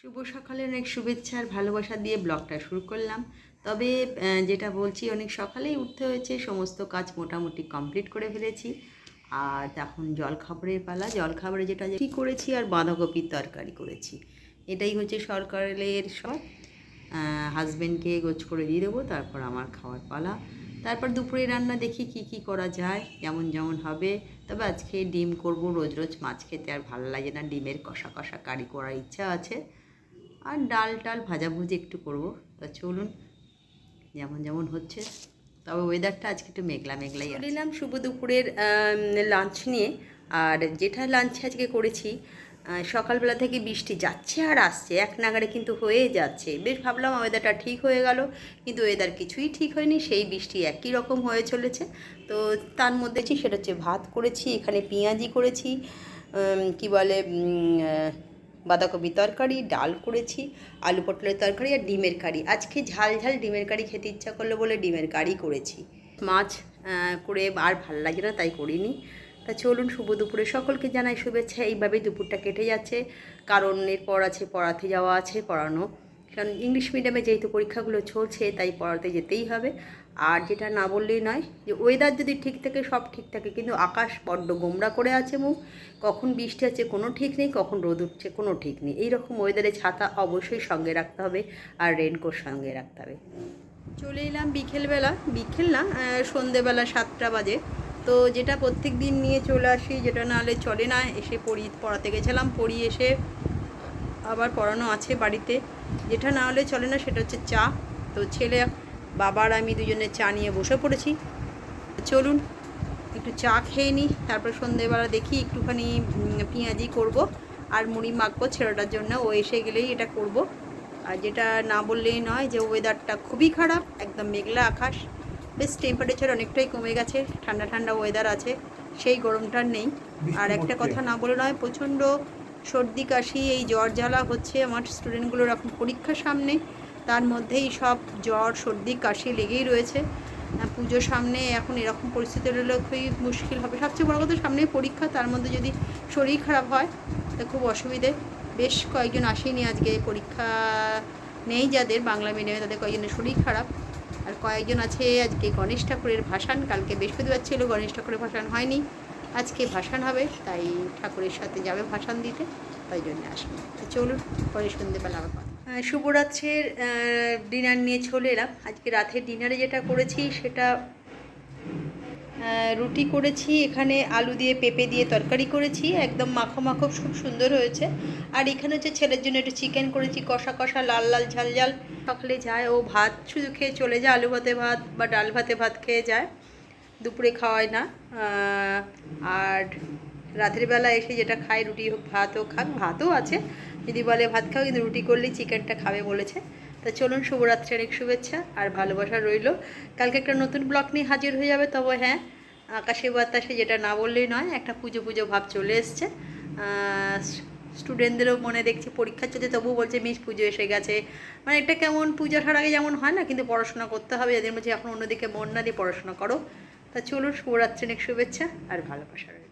শুভ সকালের অনেক শুভেচ্ছা আর ভালোবাসা দিয়ে ব্লগটা শুরু করলাম। তবে যেটা বলছি, অনেক সকালেই উঠতে হয়েছে, সমস্ত কাজ মোটামুটি কমপ্লিট করে ফেলেছি। আর এখন জলখাবারের পালা। জলখাবারে যেটা কী করেছি, আর বাঁধাকপির তরকারি করেছি। এটাই হচ্ছে সকালের সব। হাজব্যান্ডকে গোছ করে দিয়ে দেবো, তারপর আমার খাওয়ার পালা। তারপর দুপুরে রান্না দেখি কি কি করা যায়, যেমন যেমন হবে। তবে আজকে ডিম করব, রোজ রোজ মাছ খেতে আর ভালো লাগে না। ডিমের কষা কষা কারি করার ইচ্ছা আছে। আর ডাল টাল ভাজাভুজি একটু করব। তা চলুন, যেমন যেমন হচ্ছে। তবে ওয়েদারটা আজকে একটু মেঘলা মেঘলাই আছে। নিলাম শুভ দুপুরের লাঞ্চ নিয়ে। আর যেটা লাঞ্চ আজকে করেছি, সকালবেলা থেকে বৃষ্টি যাচ্ছে আর আসছে, এক নাগাড়ে কিন্তু হয়ে যাচ্ছে। বেশ ভাবলাম ওয়েদারটা ঠিক হয়ে গেল, কিন্তু ওয়েদার কিছুই ঠিক হয়নি। সেই বৃষ্টি একই রকম হয়ে চলেছে। তো তার মধ্যে সেটা হচ্ছে ভাত করেছি, এখানে পেঁয়াজি করেছি, কি বলে বাঁধাকপি তরকারি, ডাল করেছি, আলু পটলের তরকারি আর ডিমের কারি। আজকে ঝাল ঝাল ডিমের কারি খেতে ইচ্ছা করলো বলে ডিমের কারি করেছি। মাছ করে আর ভাল লাগে না, তাই করিনি। তা চলুন, শুভ দুপুরে সকলকে জানাই শুভেচ্ছা। এইভাবেই দুপুরটা কেটে যাচ্ছে, কারণ এরপর আছে পড়াতে যাওয়া আছে, পড়ানো। কারণ ইংলিশ মিডিয়ামে যেহেতু পরীক্ষাগুলো চলছে, তাই পড়াতে যেতেই হবে। আর যেটা না বললেই নয়, যে ওয়েদার যদি ঠিক থাকে সব ঠিক থাকে, কিন্তু আকাশ বড্ড গোমরা করে আছে মুখ। কখন বৃষ্টি আছে কোনো ঠিক নেই, কখন রোদ উঠছে কোনো ঠিক নেই। এইরকম ওয়েদারে ছাতা অবশ্যই সঙ্গে রাখতে হবে, আর রেনকোট সঙ্গে রাখতে হবে। চলে এলাম বিকেলবেলা, বিকেল না, সন্ধেবেলা 7টা বাজে। তো যেটা প্রত্যেক দিন নিয়ে চলে আসি, যেটা না হলে চলে না। এসে পড়াতে গেছিলাম, পড়ি এসে আবার পড়ানো আছে বাড়িতে। যেটা না হলে চলে না, সেটা হচ্ছে চা। তো ছেলে, বাবার, আমি দুজনে চা নিয়ে বসে পড়েছি। চলুন একটু চা খেয়ে নিই, তারপর সন্ধেবেলা দেখি একটুখানি পেঁয়াজি করব আর মুড়ি মাখবো ছেলেটার জন্য। ও এসে গেলেই এটা করব। আর যেটা না বললেই নয়, যে ওয়েদারটা খুবই খারাপ, একদম মেঘলা আকাশ। বেশ টেম্পারেচার অনেকটাই কমে গেছে, ঠান্ডা ঠান্ডা ওয়েদার আছে, সেই গরমটার নেই। আর একটা কথা না বলে নয়, প্রচণ্ড সর্দি কাশি, এই জ্বর জ্বালা হচ্ছে। আমার স্টুডেন্টগুলোর এখন পরীক্ষা সামনে, তার মধ্যেই সব জ্বর সর্দি কাশি লেগেই রয়েছে। পুজোর সামনে এখন এরকম পরিস্থিতি হলে খুবই মুশকিল হবে। সবচেয়ে বড় কথা, সামনে পরীক্ষা, তার মধ্যে যদি শরীর খারাপ হয় তা খুব অসুবিধে। বেশ কয়েকজন আসেনি আজকে, পরীক্ষা নেই যাদের বাংলা মিডিয়ামে, তাদের কয়েকজনের শরীর খারাপ। আর কয়েকজন আছে, আজকে গণেশ ঠাকুরের ভাসান, কালকে বৃহস্পতিবার ছিল, গণেশ ঠাকুরের ভাসান হয়নি, আজকে ভাসান হবে, তাই ঠাকুরের সাথে যাবে ভাসান দিতে, তাই জন্য আসবে। তো চলুন, পরে সন্ধ্যেবেলা আবার কথা। শুভরাত্রির ডিনার নিয়ে চলে এলাম। আজকে রাতের ডিনারে যেটা করেছি, সেটা রুটি করেছি, এখানে আলু দিয়ে পেঁপে দিয়ে তরকারি করেছি, একদম মাখো মাখো, খুব সুন্দর হয়েছে। আর এখানে হচ্ছে ছেলের জন্য একটু চিকেন করেছি, কষা কষা, লাল লাল ঝাল ঝাল। সকালে যায় ও ভাত শুধু খেয়ে চলে যায়, আলু ভাতে ভাত বা ডাল ভাতে ভাত খেয়ে যায়, দুপুরে খাওয়ায় না। আর রাতের বেলা এসে যেটা খায়, রুটি হোক ভাত হোক, খাক, ভাতও আছে, যদি বলে ভাত খাও, কিন্তু রুটি করলেই চিকেনটা খাবে বলেছে। তা চলুন, শুভরাত্রি, অনেক শুভেচ্ছা আর ভালোবাসা রইল। কালকে একটা নতুন ব্লগ নিয়ে হাজির হয়ে যাবে। তবে হ্যাঁ, আকাশে বাতাসে যেটা না বললেই নয়, একটা পুজো পুজো ভাব চলে এসছে। স্টুডেন্টদেরও মনে দেখছি পরীক্ষা চলছে, তবুও বলছে মিস পুজো এসে গেছে। মানে এটা কেমন, পুজো আসার আগে যেমন হয় না, কিন্তু পড়াশোনা করতে হবে, এদের মধ্যে এখন অন্যদিকে মন না দিয়ে পড়াশোনা করো। তা চলুন, শুভরাত্রি, অনেক শুভেচ্ছা আর ভালোবাসা রইল।